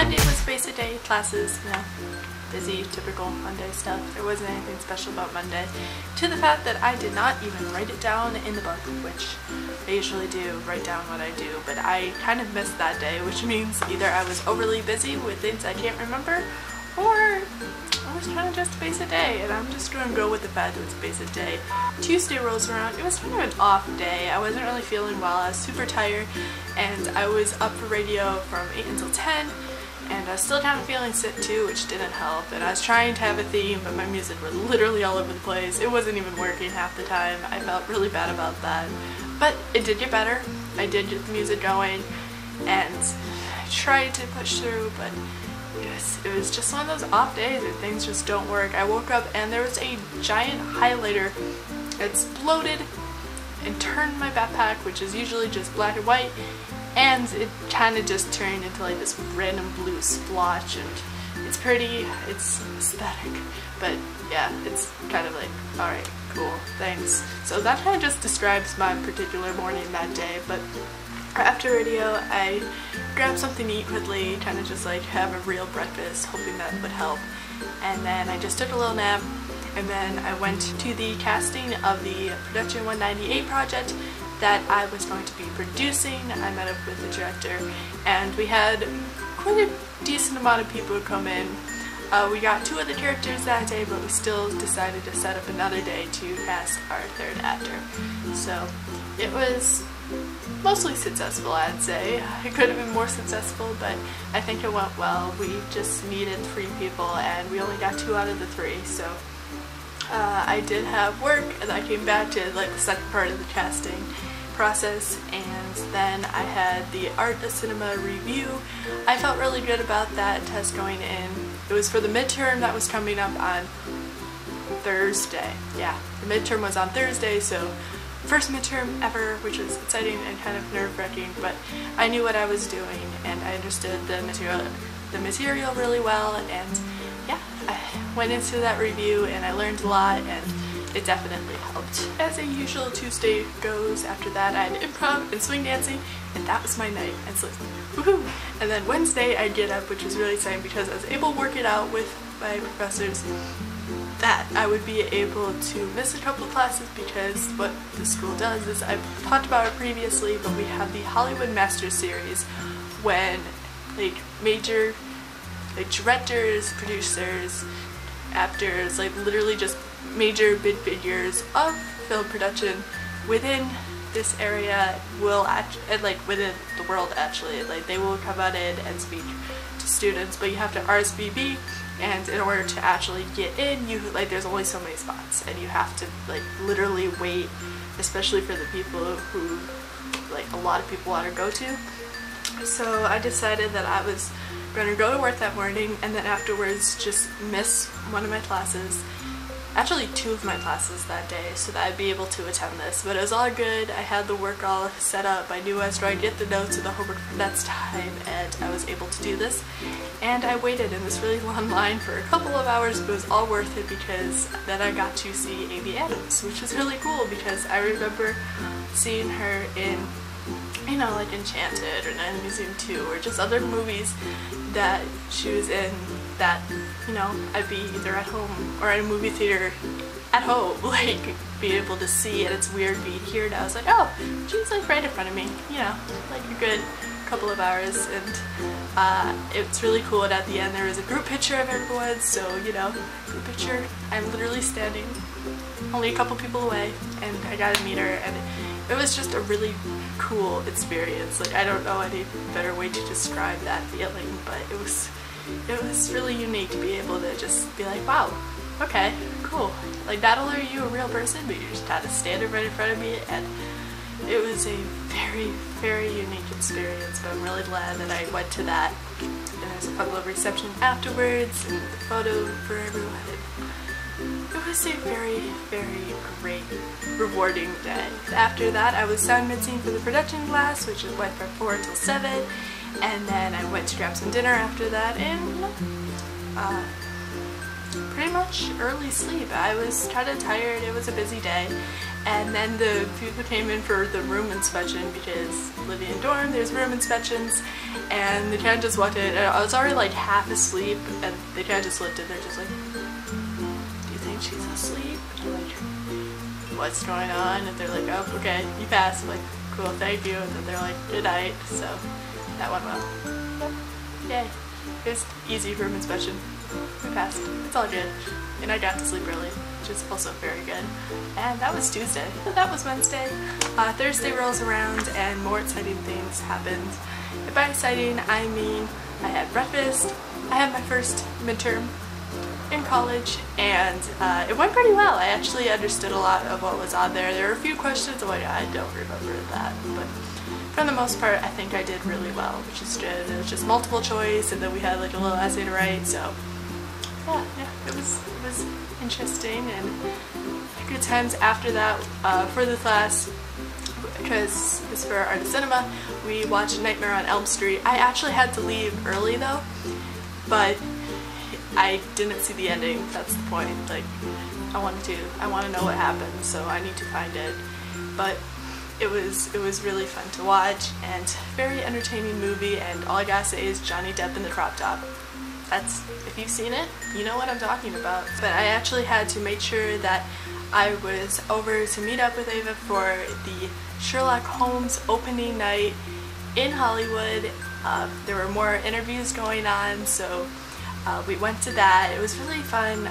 Monday was basic day, classes, you know, busy, typical Monday stuff. There wasn't anything special about Monday, to the fact that I did not even write it down in the book, which I usually do, write down what I do, but I kind of missed that day, which means either I was overly busy with things I can't remember, or it was kind of just a basic day, and I'm just going to go with the fact that it's a basic day. Tuesday rolls around. It was kind of an off day. I wasn't really feeling well. I was super tired, and I was up for radio from 8 until 10, and I was still kind of feeling sick too, which didn't help, and I was trying to have a theme, but my music was literally all over the place. It wasn't even working half the time. I felt really bad about that, but it did get better. I did get the music going, and I tried to push through, but it was just one of those off days where things just don't work. I woke up and there was a giant highlighter that exploded and turned my backpack, which is usually just black and white, and it kind of just turned into like this random blue splotch, and it's pretty, it's aesthetic, but yeah, it's kind of like, alright, cool, thanks. So that kind of just describes my particular morning that day. But after radio, I grabbed something to eat quickly, kind of just like have a real breakfast, hoping that would help. And then I just took a little nap, and then I went to the casting of the Production 198 project that I was going to be producing. I met up with the director, and we had quite a decent amount of people come in. We got 2 other characters that day, but we still decided to set up another day to cast our 3rd actor. So it was mostly successful, I'd say. It could have been more successful, but I think it went well. We just needed 3 people, and we only got 2 out of the 3, so I did have work, and I came back to like the second part of the casting process, and then I had the Art of Cinema review. I felt really good about that test going in. It was for the midterm that was coming up on Thursday. Yeah, the midterm was on Thursday, so first midterm ever, which was exciting and kind of nerve-wracking, but I knew what I was doing, and I understood the material really well, and yeah, I went into that review and I learned a lot, and it definitely helped. As a usual Tuesday goes, after that I had improv and swing dancing, and that was my night, and so woohoo! And then Wednesday I'd get up, which was really exciting because I was able to work it out with my professors that I would be able to miss a couple of classes, because what the school does is, I've talked about it previously, but we have the Hollywood Masters series when like major like directors, producers, actors, like literally just major big figures of film production within this area will like within the world actually, like they will come out in and speak to students, but you have to RSVP, and in order to actually get in, you like there's only so many spots, and you have to like literally wait, especially for the people who like a lot of people want to go to. So I decided that I was going to go to work that morning, and then afterwards just miss one of my classes, actually 2 of my classes that day, so that I'd be able to attend this. But it was all good. I had the work all set up. I knew I was trying to get the notes of the homework for next time, and I was able to do this. And I waited in this really long line for a couple of hours, but it was all worth it, because then I got to see Amy Adams, which was really cool, because I remember seeing her in, you know, like Enchanted or Night in the Museum 2, or just other movies that she was in that, you know, I'd be either at home or at a movie theater at home, like, be able to see, and it's weird being here, and I was like, oh, she's like right in front of me, you know, like a good couple of hours, and it's really cool. And at the end there was a group picture of everyone, so, you know, group picture, I'm literally standing only a couple people away, and I got to meet her, and it was just a really cool experience. Like, I don't know any better way to describe that feeling, but it was really unique to be able to just be like, wow, okay, cool. Like, not only are you a real person, but you're just kind of standing right in front of me, and it was a very, very unique experience. But I'm really glad that I went to that, and there's a couple of reception afterwards, and the photo for everyone. It was a very, very great, rewarding day. After that, I was sound mixing for the production class, which went from 4 till 7, and then I went to grab some dinner after that, and pretty much early sleep. I was kind of tired, it was a busy day, and then the people came in for the room inspection because living in dorm, there's room inspections, and they kind of just walked in, and I was already like half asleep, and they kind of just looked in there just like, do you think she's asleep? And I'm like, what's going on? And they're like, oh, okay, you passed. I'm like, cool, thank you. And then they're like, good night. So that went well. Yay. It was easy room inspection. We passed. It's all good. And I got to sleep early, which is also very good. And that was Tuesday. But that was Wednesday. Thursday rolls around and more exciting things happened. And by exciting, I mean I had breakfast. I had my first midterm in college, and it went pretty well. I actually understood a lot of what was on there. There were a few questions, I don't remember that, but for the most part I think I did really well, which is good. It was just multiple choice, and then we had like a little essay to write, so yeah, it was interesting and good times after that. For the class, because it's for art of cinema, we watched Nightmare on Elm Street. I actually had to leave early though, but I didn't see the ending. That's the point. Like, I want to know what happened, so I need to find it. But it was really fun to watch, and very entertaining movie, and all I gotta say is Johnny Depp in the crop top. That's, if you've seen it, you know what I'm talking about. But I actually had to make sure that I was over to meet up with Ava for the Sherlock Holmes opening night in Hollywood. There were more interviews going on, so we went to that. It was really fun.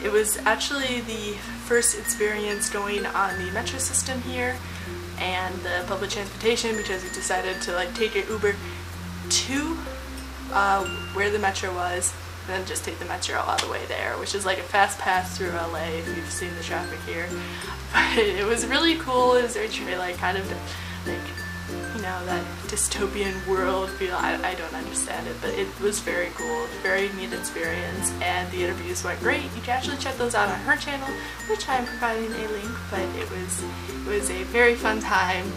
It was actually the first experience going on the metro system here and the public transportation, because we decided to like take an Uber to where the metro was, and then just take the metro all the way there, which is like a fast pass through LA if you've seen the traffic here. But it was really cool. It was very like kind of like, you know, that dystopian world feel. I don't understand it, but it was very cool, very neat experience, and the interviews went great. You can actually check those out on her channel, which I'm providing a link, but it was a very fun time.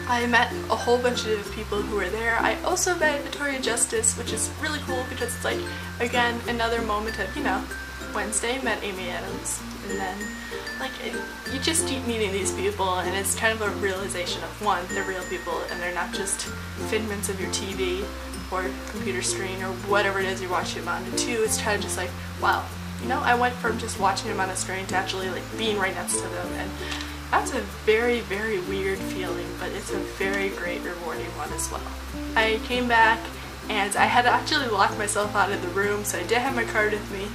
I met a whole bunch of people who were there. I also met Victoria Justice, which is really cool because it's like, again, another moment of, you know, Wednesday met Amy Adams, and then like you just keep meeting these people, and it's kind of a realization of, one, they're real people and they're not just figments of your TV or computer screen or whatever it is you're watching them on, and two, it's kind of just like, wow, you know, I went from just watching them on a screen to actually like being right next to them, and that's a very, very weird feeling, but it's a very great, rewarding one as well. I came back and I had actually locked myself out of the room, so I did have my card with me,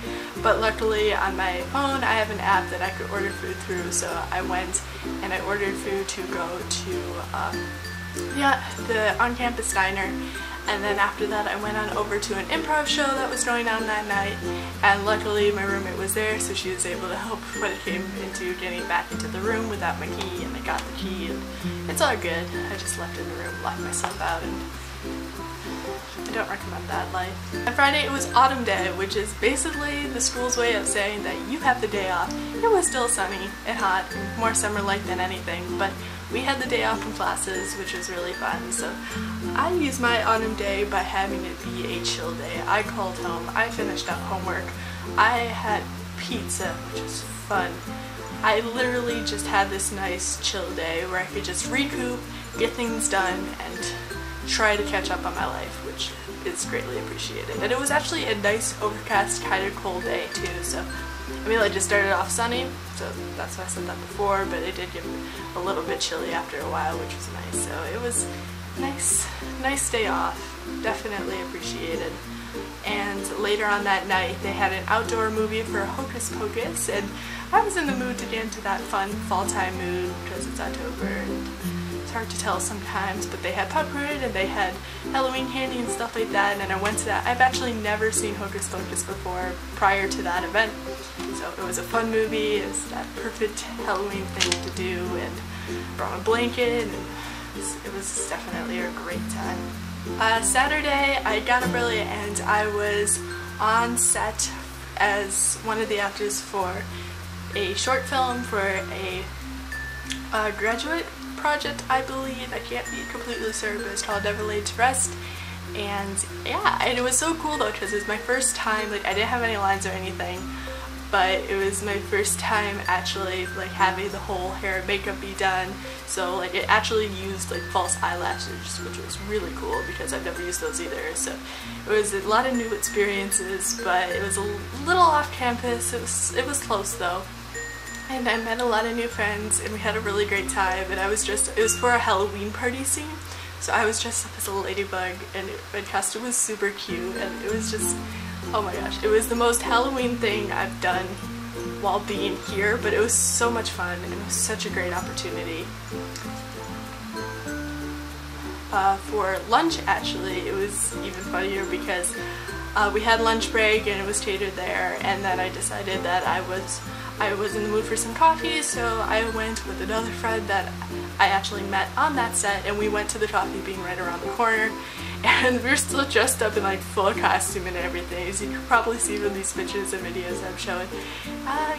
but luckily on my phone I have an app that I could order food through, so I went and I ordered food to go to the on-campus diner, and then after that I went on over to an improv show that was going on that night, and luckily my roommate was there, so she was able to help when it came into getting back into the room without my key, and I got the key, and it's all good. I just left in the room, locked myself out, and I don't recommend that life. On Friday it was autumn day, which is basically the school's way of saying that you have the day off. It was still sunny and hot, and more summer-like than anything, but we had the day off from classes, which was really fun. So I used my autumn day by having it be a chill day. I called home, I finished up homework, I had pizza, which was fun. I literally just had this nice chill day where I could just recoup, get things done, and try to catch up on my life, which is greatly appreciated. And it was actually a nice, overcast, kind of cold day too, so I mean, it just started off sunny, so that's why I said that before, but it did get a little bit chilly after a while, which was nice. So it was nice day off, definitely appreciated. And later on that night they had an outdoor movie for Hocus Pocus, and I was in the mood to get into that fun fall time mood because it's October and it's hard to tell sometimes, but they had popcorn and they had Halloween candy and stuff like that, and then I went to that. I've actually never seen Hocus Pocus before prior to that event, so it was a fun movie. It was that perfect Halloween thing to do, and brought my blanket, and it was definitely a great time. Saturday I got up early and I was on set as one of the actors for a short film for a graduate project, I believe. I can't be completely certain, but it's called Never Laid to Rest, And yeah, and it was so cool though because it was my first time, like I didn't have any lines or anything, but it was my first time actually like having the whole hair and makeup be done. So like it actually used like false eyelashes, which was really cool because I've never used those either. So it was a lot of new experiences, but it was a little off campus. It was close though. And I met a lot of new friends and we had a really great time, and it was for a Halloween party scene. So I was dressed up as a ladybug, and my costume was super cute, and it was just, oh my gosh, it was the most Halloween thing I've done while being here, but it was so much fun and it was such a great opportunity. For lunch actually, it was even funnier because we had lunch break and it was catered there, and then I decided that I was in the mood for some coffee, so I went with another friend that I actually met on that set, and we went to the coffee bean right around the corner, and we were still dressed up in like full costume and everything, as you can probably see from these pictures and videos I'm showing.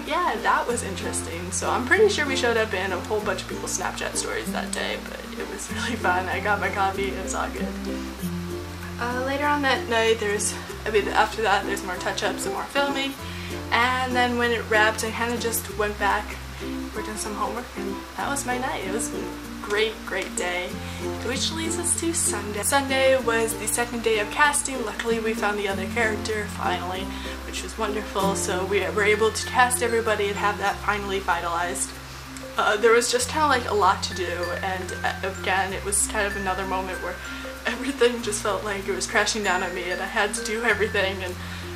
Yeah, that was interesting. So I'm pretty sure we showed up in a whole bunch of people's Snapchat stories that day, but it was really fun. I got my coffee, it was all good. Later on that night, after that, there's more touch-ups and more filming. And then when it wrapped, I kind of just went back, worked on some homework, and that was my night. It was a great day, which leads us to Sunday. Sunday was the second day of casting. Luckily we found the other character finally, which was wonderful, so we were able to cast everybody and have that finally finalized. There was just kind of like a lot to do, and again it was kind of another moment where everything just felt like it was crashing down on me and I had to do everything, and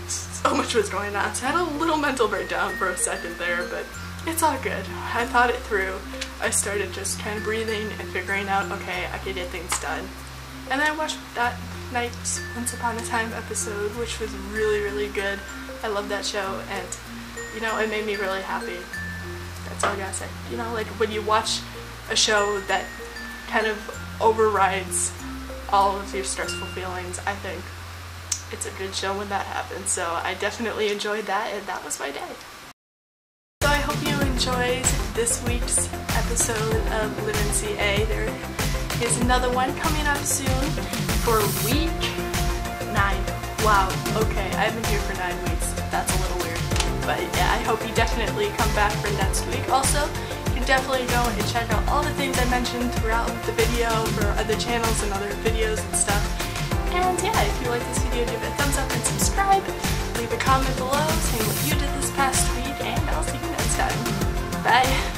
so much was going on, so I had a little mental breakdown for a second there, but it's all good. I thought it through. I started just kind of breathing and figuring out, okay, I can get things done. And then I watched that night's Once Upon a Time episode, which was really good. I love that show, and you know, it made me really happy. That's all I gotta say. You know, like when you watch a show that kind of overrides all of your stressful feelings, I think it's a good show when that happens. So I definitely enjoyed that, and that was my day. So I hope you enjoyed this week's episode of Livin CA. There is another one coming up soon for week 9. Wow, okay, I've been here for 9 weeks. That's a little weird. But yeah, I hope you definitely come back for next week. Also, you can definitely go and check out all the things I mentioned throughout the video for other channels and other videos and stuff. And yeah, if you like this video, give it a thumbs up and subscribe. Leave a comment below saying what you did this past week, and I'll see you next time. Bye!